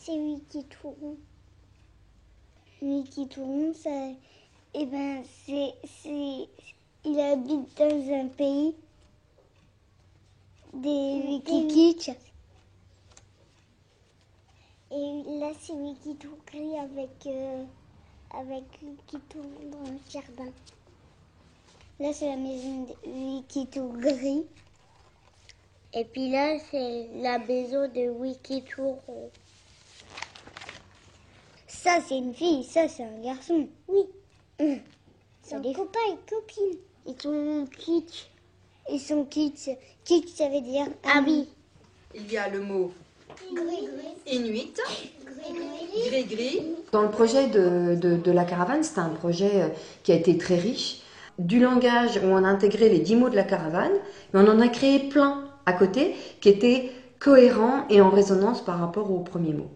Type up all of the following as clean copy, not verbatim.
c'est Wikitouron. Wikitouron, ça, il habite dans un pays des Wikikitch. Et là, c'est Wikitougri avec Wikitouron dans le jardin. Là, c'est la maison de Wikitougri. Et puis là, c'est la maison de Wikitouron. Ça, c'est une fille, ça, c'est un garçon. Oui. C'est un copain et copine. Ils sont kitsch. Ils sont kitsch. Kitsch, ça veut dire ami. Il y a le mot Inuit, gris-gris. Dans le projet de la caravane, c'était un projet qui a été très riche. Du langage où on a intégré les 10 mots de la caravane, mais on en a créé plein à côté qui étaient cohérents et en résonance par rapport aux premiers mots.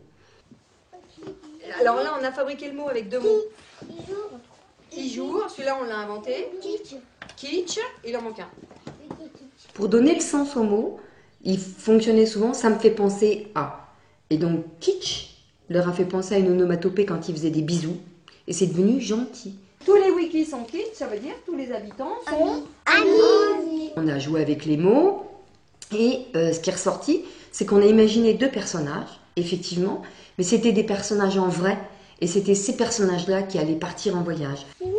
Alors là, on a fabriqué le mot avec 2 mots. Ijour, celui-là on l'a inventé. Kitsch, il en manque un. Pour donner le sens aux mots, il fonctionnait souvent, ça me fait penser à. Et donc kitsch leur a fait penser à une onomatopée quand ils faisaient des bisous. Et c'est devenu gentil. Tous les wikis sont kitsch, ça veut dire tous les habitants sont Amis. On a joué avec les mots. Et ce qui est ressorti, c'est qu'on a imaginé 2 personnages, effectivement, mais c'était des personnages en vrai. Et c'était ces personnages-là qui allaient partir en voyage. C'est où là?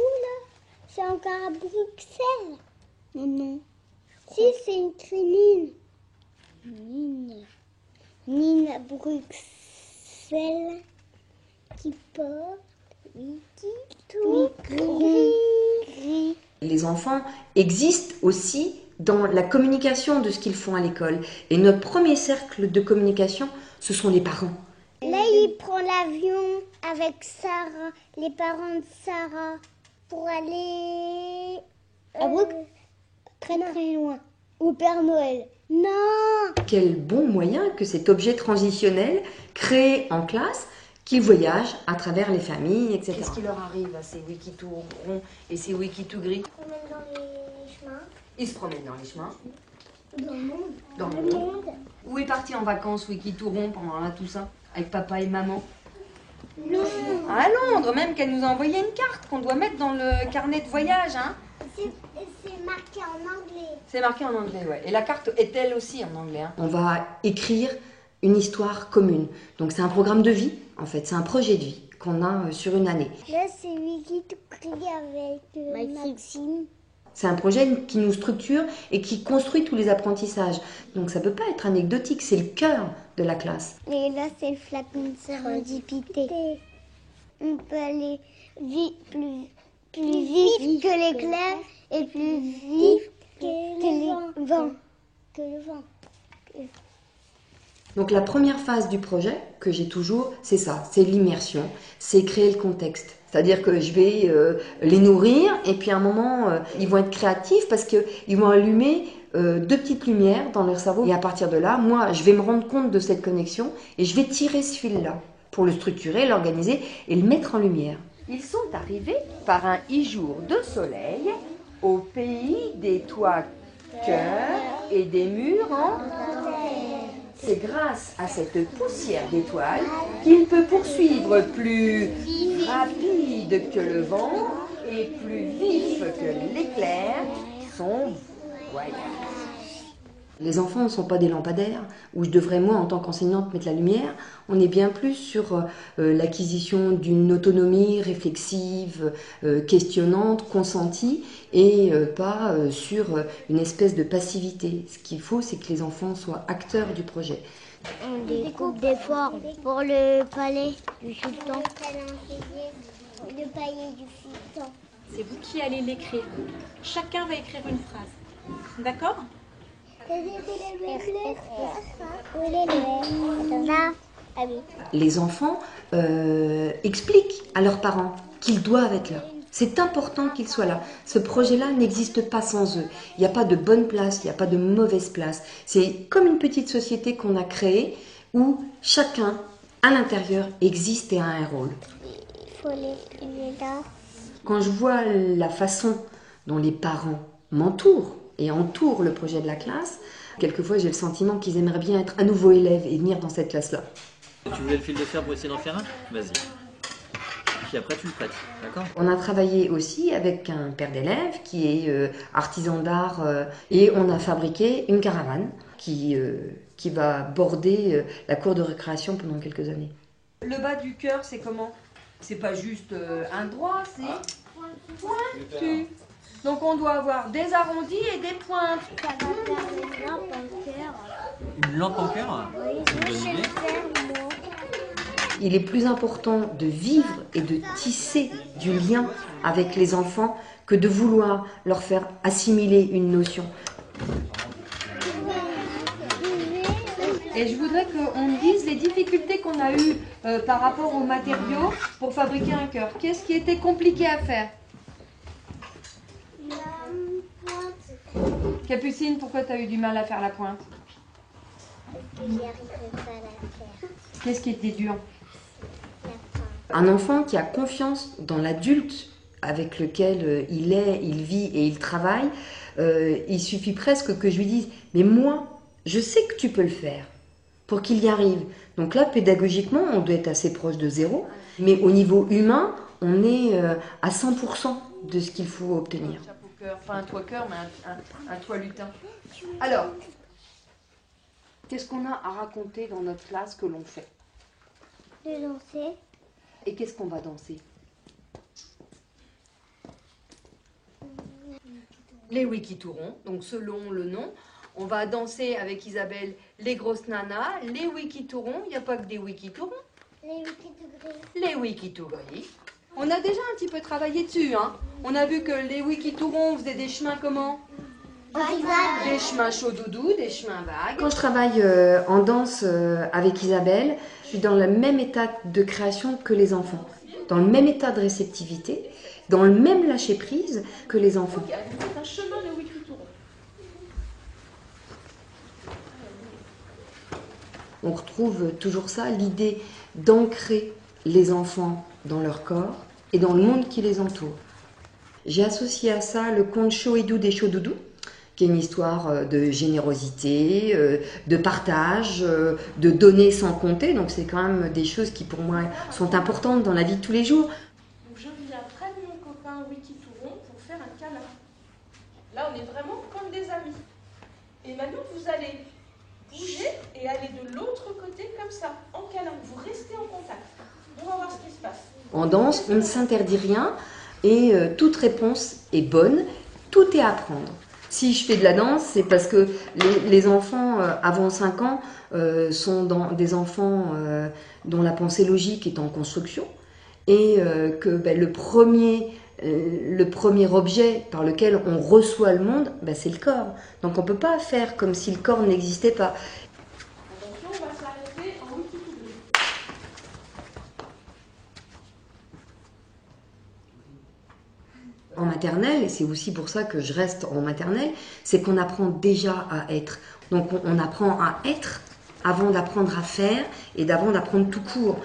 C'est encore à Bruxelles? Non. Si, c'est une Nine. Nine à Bruxelles qui porte Wikitouron. Les enfants existent aussi dans la communication de ce qu'ils font à l'école. Et notre premier cercle de communication, ce sont les parents. Là, il prend l'avion avec Sarah, les parents de Sarah, pour aller à Bruxelles, très loin, au Père Noël. Non! Quel bon moyen que cet objet transitionnel créé en classe, qu'ils voyagent à travers les familles, etc. Qu'est-ce qui leur arrive à ces Wikitouron et ces Wikitougris? Ils se promènent dans les chemins. Ils se promènent dans les chemins? Dans le monde. Dans le monde. Où est parti en vacances Wikitouron pendant là, tout ça? Avec papa et maman? Non. À Londres, même qu'elle nous a envoyé une carte qu'on doit mettre dans le carnet de voyage, hein? C'est marqué en anglais. C'est marqué en anglais, ouais. Et la carte est elle aussi en anglais, hein? On va écrire une histoire commune. Donc c'est un programme de vie, en fait. C'est un projet de vie qu'on a sur une année. Là, c'est Wikitougri avec Maxime. C'est un projet qui nous structure et qui construit tous les apprentissages. Donc ça ne peut pas être anecdotique, c'est le cœur de la classe. Et là, c'est le flacon de sérendipité. On peut aller plus vite que l'éclair et plus vite que le vent. Donc la première phase du projet que j'ai toujours, c'est ça, c'est l'immersion, c'est créer le contexte. C'est-à-dire que je vais les nourrir et puis à un moment, ils vont être créatifs parce qu'ils vont allumer 2 petites lumières dans leur cerveau. Et à partir de là, moi, je vais me rendre compte de cette connexion et je vais tirer ce fil-là pour le structurer, l'organiser et le mettre en lumière. Ils sont arrivés par un jour de soleil au pays des toits cœurs et des murs en C'est grâce à cette poussière d'étoiles qu'il peut poursuivre plus rapide que le vent et plus vif que l'éclair son voyage. Les enfants ne sont pas des lampadaires où je devrais, moi, en tant qu'enseignante, mettre la lumière. On est bien plus sur l'acquisition d'une autonomie réflexive, questionnante, consentie, et pas sur une espèce de passivité. Ce qu'il faut, c'est que les enfants soient acteurs du projet. On découpe des formes pour le palais du sultan. Le palais du sultan. C'est vous qui allez l'écrire. Chacun va écrire une phrase. D'accord ? Les enfants expliquent à leurs parents qu'ils doivent être là. C'est important qu'ils soient là. Ce projet-là n'existe pas sans eux. Il n'y a pas de bonne place, il n'y a pas de mauvaise place. C'est comme une petite société qu'on a créée où chacun, à l'intérieur, existe et a un rôle. Il faut l'écrire là. Quand je vois la façon dont les parents m'entourent et entourent le projet de la classe, quelquefois j'ai le sentiment qu'ils aimeraient bien être à nouveau élèves et venir dans cette classe-là. Tu voulais le fil de fer pour essayer d'en faire un? Vas-y. Puis après tu le prêtes, d'accord? On a travaillé aussi avec un père d'élève qui est artisan d'art et on a fabriqué une caravane qui va border la cour de récréation pendant quelques années. Le bas du cœur, c'est comment? C'est pas juste un droit, c'est pointu. Donc on doit avoir des arrondis et des pointes. Ça va faire une lampe en cœur. Une lampe en cœur? Oui, C'est une bonne je sais idée. le faire, moi. Il est plus important de vivre et de tisser du lien avec les enfants que de vouloir leur faire assimiler une notion. Et je voudrais qu'on me dise les difficultés qu'on a eues par rapport aux matériaux pour fabriquer un cœur. Qu'est-ce qui était compliqué à faire? La pointe, Capucine, pourquoi tu as eu du mal à faire la pointe? parce que j'y arriverai pas à la faire. Qu'est-ce qui était dur? La pointe. Un enfant qui a confiance dans l'adulte avec lequel il est, il vit et il travaille, il suffit presque que je lui dise « mais moi, je sais que tu peux le faire » pour qu'il y arrive. Donc là, pédagogiquement, on doit être assez proche de zéro, mais au niveau humain, on est à 100% de ce qu'il faut obtenir. Un chapeau cœur, pas un toit cœur, mais un toit lutin. Alors, qu'est-ce qu'on a à raconter dans notre classe que l'on fait? De danser. Et qu'est-ce qu'on va danser? Les wikitourons, donc selon le nom. On va danser avec Isabelle les grosses nanas, les wikitourons. Il n'y a pas que des wikitourons. Les wikitougris. Les wikitougris. On a déjà un petit peu travaillé dessus, hein. On a vu que les wikitourons faisaient des chemins comment? Des chemins chauds doudou, des chemins vagues. Quand je travaille en danse avec Isabelle, je suis dans le même état de création que les enfants, dans le même état de réceptivité, dans le même lâcher-prise que les enfants. C'est un chemin de wikitouron. On retrouve toujours ça, l'idée d'ancrer les enfants dans leur corps et dans le monde qui les entoure. J'ai associé à ça le conte Choédou des Chaudoudous, qui est une histoire de générosité, de partage, de donner sans compter. Donc c'est quand même des choses qui pour moi sont importantes dans la vie de tous les jours. Donc je viens près de mon copain wikitouron pour faire un câlin. Là on est vraiment comme des amis. Et maintenant vous allez bouger et aller de l'autre côté comme ça, en câlin. Vous restez en contact. On va voir ce qui se passe. En danse, on ne s'interdit rien et toute réponse est bonne, tout est à prendre. Si je fais de la danse, c'est parce que les enfants avant 5 ans sont des enfants dont la pensée logique est en construction et que le premier objet par lequel on reçoit le monde, c'est le corps. Donc on ne peut pas faire comme si le corps n'existait pas. Attention, on va s'arrêter en wikitougri. En maternelle, et c'est aussi pour ça que je reste en maternelle, c'est qu'on apprend déjà à être. Donc on apprend à être avant d'apprendre à faire et d'avant d'apprendre tout court.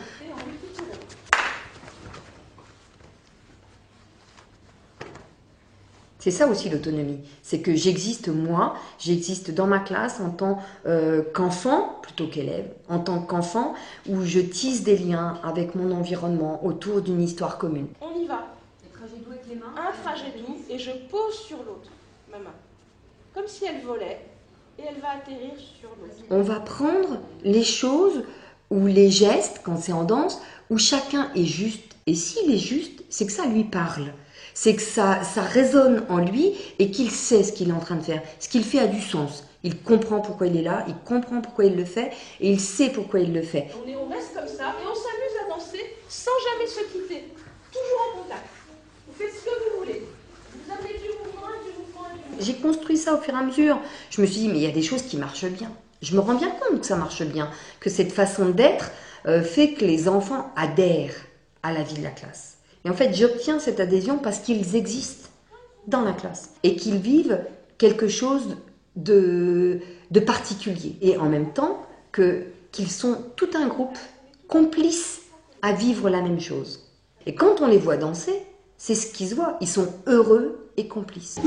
C'est ça aussi l'autonomie, c'est que j'existe moi, j'existe dans ma classe en tant qu'enfant, plutôt qu'élève, en tant qu'enfant, où je tisse des liens avec mon environnement autour d'une histoire commune. On y va. Un trajet doux et je pose sur l'autre, ma main. Comme si elle volait et elle va atterrir sur l'autre. On va prendre les choses ou les gestes, quand c'est en danse, où chacun est juste. Et s'il est juste, c'est que ça lui parle. C'est que ça résonne en lui et qu'il sait ce qu'il est en train de faire. Ce qu'il fait a du sens. Il comprend pourquoi il est là, il comprend pourquoi il le fait et il sait pourquoi il le fait. On reste comme ça et on s'amuse à danser sans jamais se quitter. Toujours en contact. Vous faites ce que vous voulez. Vous amenez du mouvement et du mouvement et du mouvement. J'ai construit ça au fur et à mesure. Je me suis dit, mais il y a des choses qui marchent bien. Je me rends bien compte que ça marche bien, que cette façon d'être fait que les enfants adhèrent à la vie de la classe. Et en fait, j'obtiens cette adhésion parce qu'ils existent dans la classe et qu'ils vivent quelque chose de particulier. Et en même temps, qu'ils sont tout un groupe complice à vivre la même chose. Et quand on les voit danser, c'est ce qui se voit. Ils sont heureux et complices.